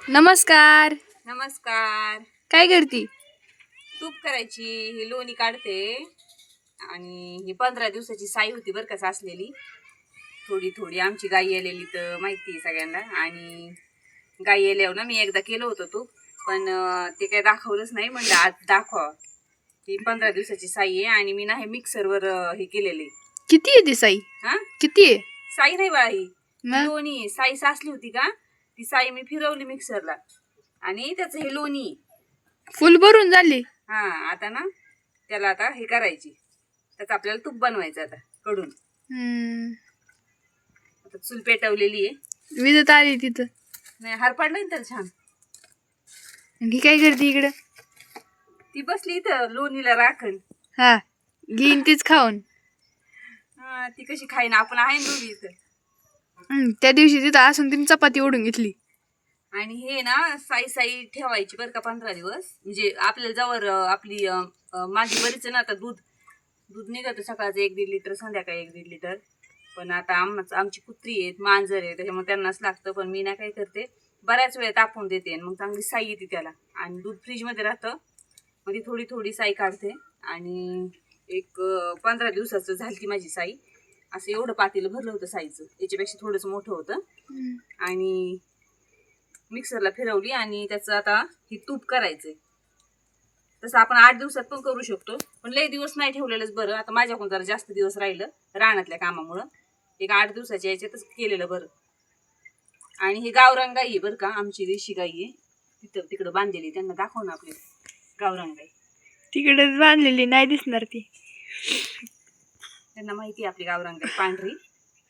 नमस्कार. नमस्कार. काय करती? तूप करायची, ही लोणी काढते आणि ही 15 दिवसाची साई होती बरं का साचलेली. थोडी थोडी आमची गाई आलेली तर माहिती आहे सगळ्यांना. आणि गाई आल्यावर ना मी एकदा केलं होतं तूप, पण ते काय दाखवलंच नाही. म्हणलं आज दाखवा. ही 15 दिवसाची साई आहे आणि मी ना हे मिक्सरवर हे केलेले. किती आहे ती साई? हा, किती आहे? साई नाही बाळा, ही मग? लोणी आहे. साई साचली होती का, ती साई मी फिरवली मिक्सरला आणि त्याचं हे लोणी आहे. फुल भरून झाली. हा, आता ना त्याला आता हे करायची, त्याचं आपल्याला तूप बनवायचं आता कडून. आता चूल पेटवलेली आहे. विजत आली तिथं. नाही, हार पडलाय ना त्याला छान. ही काय करते इकडं? ती बसली इथं लोणीला राखण. हा, घेईन तीच खाऊन. हा, ती कशी खाईन, आपण आहे ना दोघी इथं. त्या दिवशी तिथं असून तिने चपाती ओढून घेतली. आणि हे ना साई साई ठेवायची बरं का 15 दिवस. म्हणजे आपल्याला जवळ आपली माझी बरीच आहे ना आता दूध निघतं सकाळचं 1-1.5 लिटर, संध्याकाळी 1-1.5 लिटर. पण आता आमची कुत्री आहेत, मांजर आहे, त्याच्यामुळे त्यांनाच लागतं. पण मी ना काय करते, बऱ्याच वेळ तापवून देते मग चांगली साई येते त्याला. आणि दूध फ्रीजमध्ये राहतं, मग ती थोडी थोडी साई काढते. आणि एक 15 दिवसाचं झाली ती माझी साई. असं एवढं पातेलं भरलं होतं साईचं, याच्यापेक्षा थोडंसं मोठं होतं. आणि मिक्सरला फिरवली आणि त्याचं आता हे तूप करायचंय. तसं आपण 8 दिवसात पण करू शकतो, पण लई दिवस नाही ठेवलेलंच बरं. आता माझ्याकडून जरा जास्त दिवस राहिलं रानातल्या कामामुळं, एक 8 दिवसाच्या याच्यातच केलेलं बरं. आणि हे गावरान गाई आहे बरं का, आमची देशी गाई आहे. तिकडं बांधलेली, त्यांना दाखव ना आपली गावरान गाई. तिकडेच बांधलेली, नाही दिसणार ती. त्यांना माहिती आहे आपली गावरान गाई, पांढरी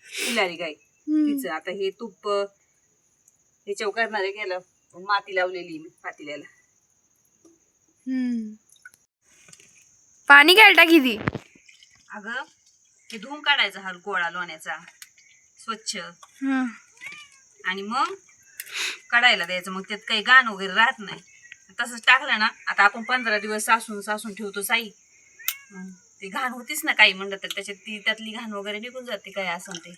फुलारी गाई. तिचं आता हे तूप ह्याच्यावर करणार आहे. गेलं माती लावलेली मी पातेल्याला. पाणी घ्यायला टाकी ती. अगं हे धुवून काढायचा हा गोळा लोण्याचा स्वच्छ, आणि मग काढायला द्यायचं. मग त्यात काही घाण वगैरे राहत नाही. तसंच टाकलं ना, आता आपण 15 दिवस सासून ठेवतो साई, ते घाण होतीच ना काही म्हणलं तर, त्यातली घाण वगैरे निघून जाते काय असं ते.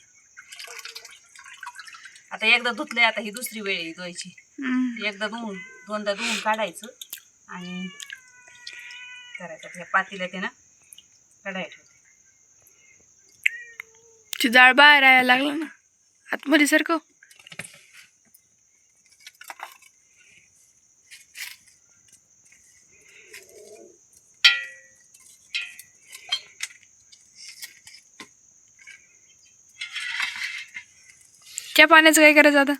आता एकदा धुतलंय, आता ही दुसरी वेळ आहे धुवायची. एकदा दोनदा धुवून काढायचं आणि करायचं. ह्या पातीला ते ना काढायचं. जाळ बाहेर यायला लागला ना, आतमध्ये सारखं. त्या पाण्याचं काय करायचं आता?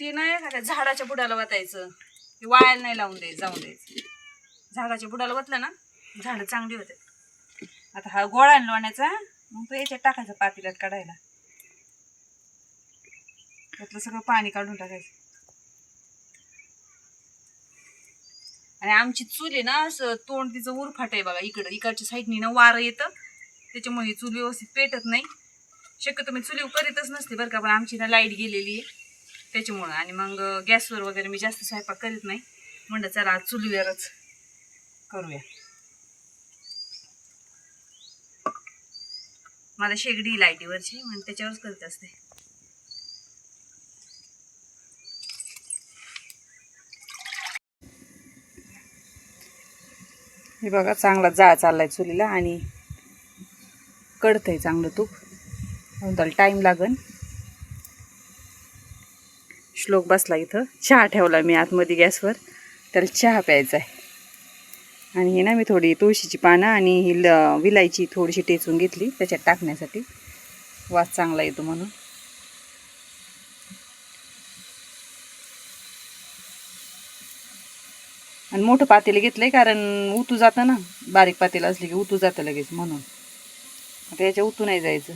ते नाही एखाद्या झाडाच्या बुडाला वतायचं. ते वाळायला नाही जाऊन द्यायचं. झाडाच्या बुडाला वतलं ना, झाडं चांगली होते. आता हा गोळा लोण्याचा, मग तो याच्यात टाकायचा पातेल्यात काढायला. त्यातलं सगळं पाणी काढून टाकायचं. आणि आमची चूल आहे ना, असं तोंड तिचं उरफाट आहे बघा. इकडच्या साईडनी ना वारं येतं, त्याच्यामुळे चूल व्यवस्थित पेटत नाही. शक्यतो मी चुलीवर करीतच नसते बरं का, पण आमची ना लाईट गेलेली आहे त्याच्यामुळं. आणि मग गॅसवर वगैरे मी जास्त स्वयंपाक करीत नाही. म्हणलं चला आज चुलीवरच करूया. मला शेगडी लाईटीवरची, म्हणून त्याच्यावरच करत असते. हे बघा चांगला जाळ चाललाय चुलीला आणि कडतंय चांगलं तूप. त्याला टाईम लागन. श्लोक बसला इथं, चहा ठेवला मी आतमध्ये गॅसवर, त्याला चहा प्यायचा आहे. आणि हे ना मी थोडी तुळशीची पानं आणि ही विलायची थोडीशी टेचून घेतली त्याच्यात टाकण्यासाठी, वास चांगला येतो म्हणून. आणि मोठं पातेलं घेतलंय कारण उतू जातं ना, बारीक पातेलं असली की उतू जातं लगेच, म्हणून आता याच्या उतू नाही जायचं.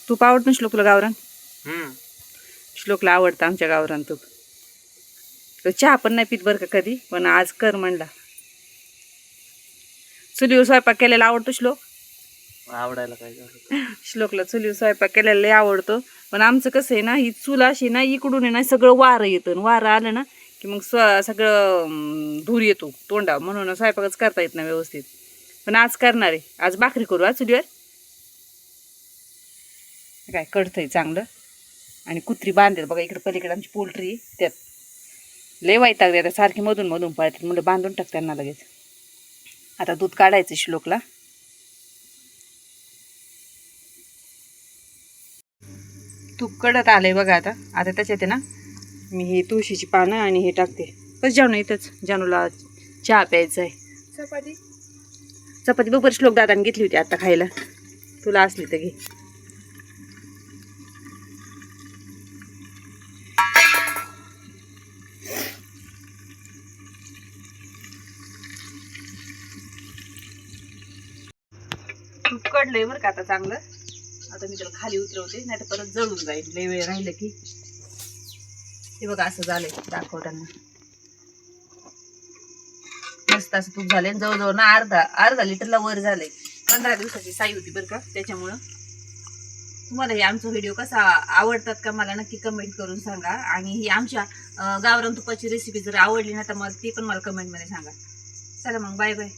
तूप आवडतं श्लोकला गावरान? श्लोकला आवडतं आमच्या गावरान तूप. तो चहा पण नाही पित बरं का कधी, पण आज कर म्हणला. चुलीवर स्वयंपाक केलेला आवडतो श्लोक? आवडायला काय झालं? श्लोकला चुलीवर स्वयंपाक केलेला लय आवडतो. पण आमचं कसं आहे ना, ही चूल अशी ना, इकडून आहे ना सगळं वारं येतं. वारं आलं ना की मग सगळं धूर येतो तोंडावर, म्हणून स्वयंपाकच करता येत नाही व्यवस्थित. पण आज करणार आहे, आज भाकरी करू आज चुलीवर. काय कडतंय चांगलं. आणि कुत्री बांधतात बघा. इकडे पलीकडे आमची पोल्ट्री त्यात लय वैतागले आता, सारखी मधून मधून पळतात. म्हणजे बांधून टाक त्यांना लगेच. आता दूध काढायचं श्लोकला. तूप कडत आलंय बघा. आता आता त्याच्यात आहे ना मी ही तुळशीची पानं आणि हे टाकते. बस जानू इथंच, जानूला चहा प्यायचा आहे. चपाती चपाती बरोबर श्लोक दादाने घेतली होती आता खायला, तुला असली तर घे. तूप कडलंय बरं का आता चांगलं. आता मी त्याला खाली उतरवते, नाही तर परत जळून जाईल लय वेळ राहिलं की. हे बघा असं झालंय दाखवताना. मस्त असं तूप झालंय. जवळजवळ ना अर्धा लिटरला वर झालंय. 15 दिवसाची साई होती बरं का त्याच्यामुळं. तुम्हाला हे आमचा व्हिडिओ कसा आवडतात का मला नक्की कमेंट करून सांगा. आणि ही आमच्या गावरान तुपाची रेसिपी जर आवडली ना तर मला ती पण मला कमेंटमध्ये सांगा. चला मग बाय बाय.